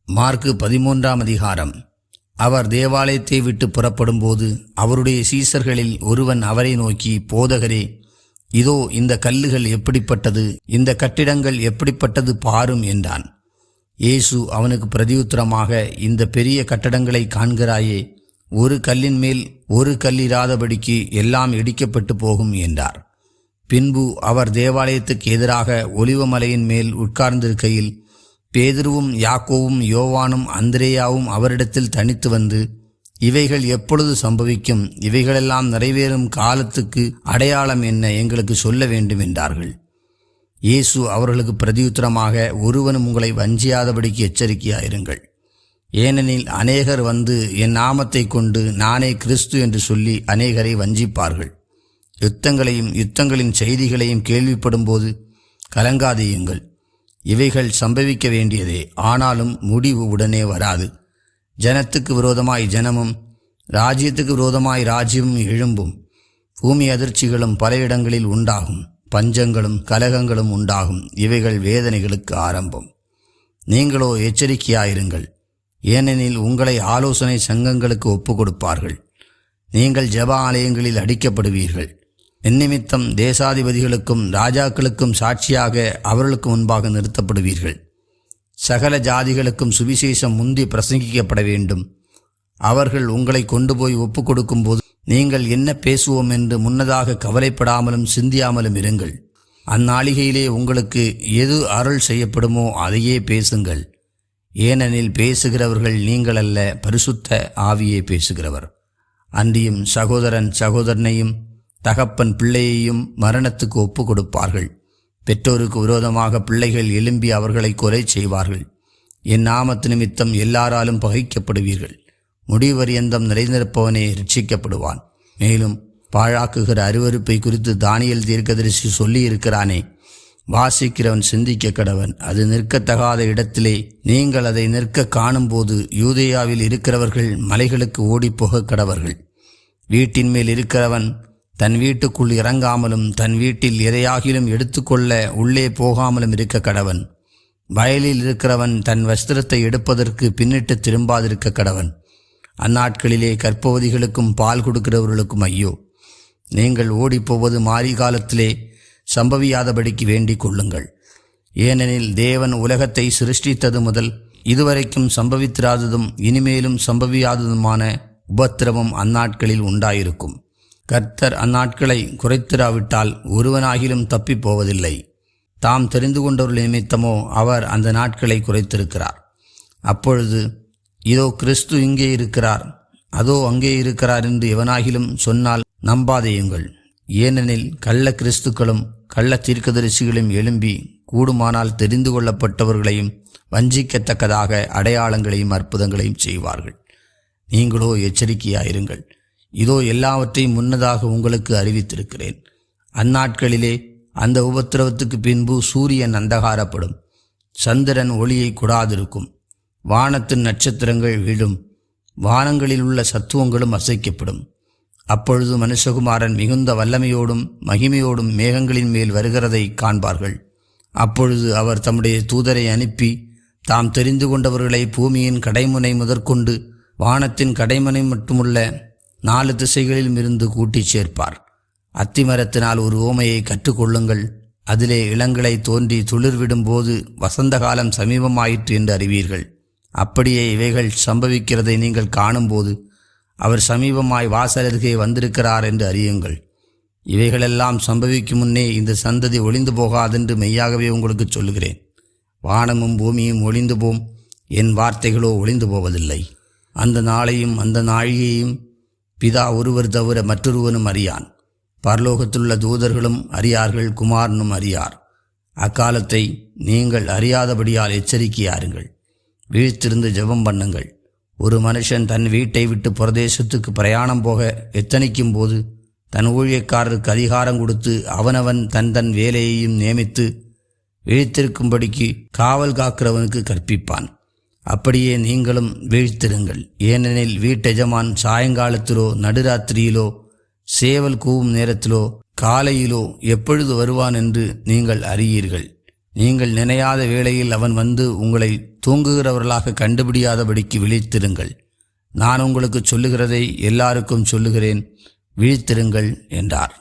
Mark 13ஆம் அதிகாரம். அவர் தேவாலயத்தை விட்டு புறப்படும்போது அவருடைய சீசர்களில் ஒருவன் அவரை நோக்கி, போதகரே, இதோ இந்த கல்லுகள் எப்படிப்பட்டது, இந்த கட்டிடங்கள் எப்படிப்பட்டது பாரும் என்றான். இயேசு அவனுக்கு பிரதியுத்தரமாக, இந்த பெரிய கட்டடங்களை காண்கிறாயே, ஒரு கல்லின் மேல் ஒரு கல்லிராதபடிக்கு எல்லாம் இடிக்கப்பட்டு போகும் என்றார். பின்பு அவர் தேவாலயத்துக்கு எதிராக ஒலிவமலையின் மேல் உட்கார்ந்திருக்கையில் பேதுருவும் யாக்கோவும் யோவானும் அந்திரேயாவும் அவரிடத்தில் தனித்து வந்து, இவைகள் எப்பொழுது சம்பவிக்கும், இவைகளெல்லாம் நிறைவேறும் காலத்துக்கு அடையாளம் என்ன, எங்களுக்கு சொல்ல வேண்டும் என்றார்கள். இயேசு அவர்களுக்கு பிரதியுத்தரமாக, ஒருவனும் உங்களை வஞ்சியாதபடிக்கு எச்சரிக்கையாயிருங்கள். ஏனெனில் அநேகர் வந்து என் நாமத்தை கொண்டு நானே கிறிஸ்து என்று சொல்லி அநேகரை வஞ்சிப்பார்கள். யுத்தங்களின் செய்திகளையும் கேள்விப்படும்போது கலங்காதேயுங்கள். இவைகள் சம்பவிக்க வேண்டியதே, ஆனாலும் முடிவு உடனே வராது. ஜனத்துக்கு விரோதமாய் ஜனமும் ராஜ்யத்துக்கு விரோதமாய் ராஜ்யமும் எழும்பும். பூமி அதிர்ச்சிகளும் பல இடங்களில் உண்டாகும். பஞ்சங்களும் கலகங்களும் உண்டாகும். இவைகள் வேதனைகளுக்கு ஆரம்பம். நீங்களோ எச்சரிக்கையாயிருங்கள். ஏனெனில் உங்களை ஆலோசனை சங்கங்களுக்கு ஒப்புக் கொடுப்பார்கள். நீங்கள் ஜெப ஆலயங்களில் அடிக்கப்படுவீர்கள். நிமித்தம் தேசாதிபதிகளுக்கும் ராஜாக்களுக்கும் சாட்சியாக அவர்களுக்கு முன்பாக நிறுத்தப்படுவீர்கள். சகல ஜாதிகளுக்கும் சுவிசேஷம் முந்தி பிரசங்கிக்கப்பட வேண்டும். அவர்கள் உங்களை கொண்டு போய் ஒப்புக் கொடுக்கும்போது நீங்கள் என்ன பேசுவோம் என்று முன்னதாக கவலைப்படாமலும் சிந்தியாமலும் இருங்கள். அந்நாளிகையிலே உங்களுக்கு எது அருள் செய்யப்படுமோ அதையே பேசுங்கள். ஏனெனில் பேசுகிறவர்கள் நீங்கள் அல்ல, பரிசுத்த ஆவியே பேசுகிறவர். அன்றியும் சகோதரன் சகோதரனையும் தகப்பன் பிள்ளையையும் மரணத்துக்கு ஒப்புக் கொடுப்பார்கள். பெற்றோருக்கு விரோதமாக பிள்ளைகள் எழும்பி அவர்களை கொலை செய்வார்கள். என் நாமத்து நிமித்தம் எல்லாராலும் பகைக்கப்படுவீர்கள். முடிவரியந்தம் நிறைந்திருப்பவனே ரட்சிக்கப்படுவான். மேலும் பாழாக்குகிற அருவருப்பை குறித்து தானியேல் தீர்க்கதரிசி சொல்லியிருக்கிறானே, வாசிக்கிறவன் சிந்திக்க கடவன். அது நிற்கத்தகாத இடத்திலே நீங்கள் அதை நிற்க காணும்போது யூதேயாவில் இருக்கிறவர்கள் மலைகளுக்கு ஓடிப்போக கடவர்கள். வீட்டின் மேல் இருக்கிறவன் தன் வீட்டுக்குள் இறங்காமலும் தன் வீட்டில் எதையாகிலும் எடுத்துக்கொள்ள உள்ளே போகாமலும் இருக்க கடவன். வயலில் இருக்கிறவன் தன் வஸ்திரத்தை எடுப்பதற்கு பின்னிட்டு திரும்பாதிருக்க கடவன். அந்நாட்களிலே கர்ப்பவதிகளுக்கும் பால் கொடுக்கிறவர்களுக்கும் ஐயோ! நீங்கள் ஓடிப்போவது மாரி காலத்திலே சம்பவியாதபடிக்கு வேண்டிக் கொள்ளுங்கள். ஏனெனில் தேவன் உலகத்தை சிருஷ்டித்தது முதல் இதுவரைக்கும் சம்பவித்திராததும் இனிமேலும் சம்பவியாததுமான உபத்திரவம் அந்நாட்களில் உண்டாயிருக்கும். கர்த்தர் அந்நாட்களை குறைத்திராவிட்டால் ஒருவனாகிலும் தப்பி போவதில்லை. தாம் தெரிந்து கொண்டவர்கள் நிமித்தமோ அவர் அந்த நாட்களை குறைத்திருக்கிறார். அப்பொழுது இதோ கிறிஸ்து இங்கே இருக்கிறார், அதோ அங்கே இருக்கிறார் என்று எவனாகிலும் சொன்னால் நம்பாதேயுங்கள். ஏனெனில் கள்ள கிறிஸ்துக்களும் கள்ள தீர்க்கதரிசிகளும் எழும்பி கூடுமானால் தெரிந்து கொள்ளப்பட்டவர்களையும் வஞ்சிக்கத்தக்கதாக அடையாளங்களையும் அற்புதங்களையும் செய்வார்கள். நீங்களோ எச்சரிக்கையாயிருங்கள். இதோ எல்லாவற்றையும் முன்னதாக உங்களுக்கு அறிவித்திருக்கிறேன். அந்நாட்களிலே அந்த உபத்திரவத்துக்கு பின்பு சூரியன் அந்தகாரப்படும், சந்திரன் ஒளியை கொடாதிருக்கும், வானத்தின் நட்சத்திரங்கள் விழும், வானங்களில் உள்ள சத்துவங்களும் அசைக்கப்படும். அப்பொழுது மனுஷகுமாரன் மிகுந்த வல்லமையோடும் மகிமையோடும் மேகங்களின் மேல் வருகிறதை காண்பார்கள். அப்பொழுது அவர் தம்முடைய தூதரை அனுப்பி தாம் தெரிந்து கொண்டவர்களை பூமியின் கடைமுனை முதற்கொண்டு வானத்தின் கடைமுனை மட்டுமுள்ள 4 திசைகளிலும் இருந்து கூட்டிச் சேர்ப்பார். அத்திமரத்தினால் ஒரு ஓமையை கற்றுக்கொள்ளுங்கள். அதிலே இளங்களை தோன்றி துளிர்விடும் போது வசந்த காலம் சமீபமாயிற்று என்று அறிவீர்கள். அப்படியே இவைகள் சம்பவிக்கிறதை நீங்கள் காணும்போது அவர் சமீபமாய் வாசலருகே வந்திருக்கிறார் என்று அறியுங்கள். இவைகளெல்லாம் சம்பவிக்கும் முன்னே இந்த சந்ததி ஒளிந்து போகாதென்று மெய்யாகவே உங்களுக்கு சொல்லுகிறேன். வானமும் பூமியும் ஒளிந்து போம், என் வார்த்தைகளோ ஒளிந்து போவதில்லை. அந்த நாளையும் அந்த நாழிகையும் பிதா ஒருவர் தவிர மற்றொருவனும் அறியான். பரலோகத்திலுள்ள தூதர்களும் அறியார்கள், குமாரனும் அறியார். அக்காலத்தை நீங்கள் அறியாதபடியால் எச்சரிக்கையாருங்கள். விழித்திருந்து ஜெபம் பண்ணுங்கள். ஒரு மனுஷன் தன் வீட்டை விட்டு பிரதேசத்துக்கு பிரயாணம் போக எத்தனிக்கும் போது தன் ஊழியக்காரருக்கு அதிகாரம் கொடுத்து அவனவன் தன் வேலையையும் நியமித்து விழித்திருக்கும்படிக்கு காவல் காக்கிறவனுக்கு கற்பிப்பான். அப்படியே நீங்களும் வீழ்த்திருங்கள். ஏனெனில் வீட்டெஜமான் சாயங்காலத்திலோ நடுராத்திரியிலோ சேவல் கூவும் நேரத்திலோ காலையிலோ எப்பொழுது வருவான் என்று நீங்கள் அறியீர்கள். நீங்கள் நினையாத வேளையில் அவன் வந்து உங்களை தூங்குகிறவர்களாக கண்டுபிடியாதபடிக்கு விழித்திருங்கள். நான் உங்களுக்கு சொல்லுகிறதை எல்லாருக்கும் சொல்லுகிறேன், விழித்திருங்கள் என்றார்.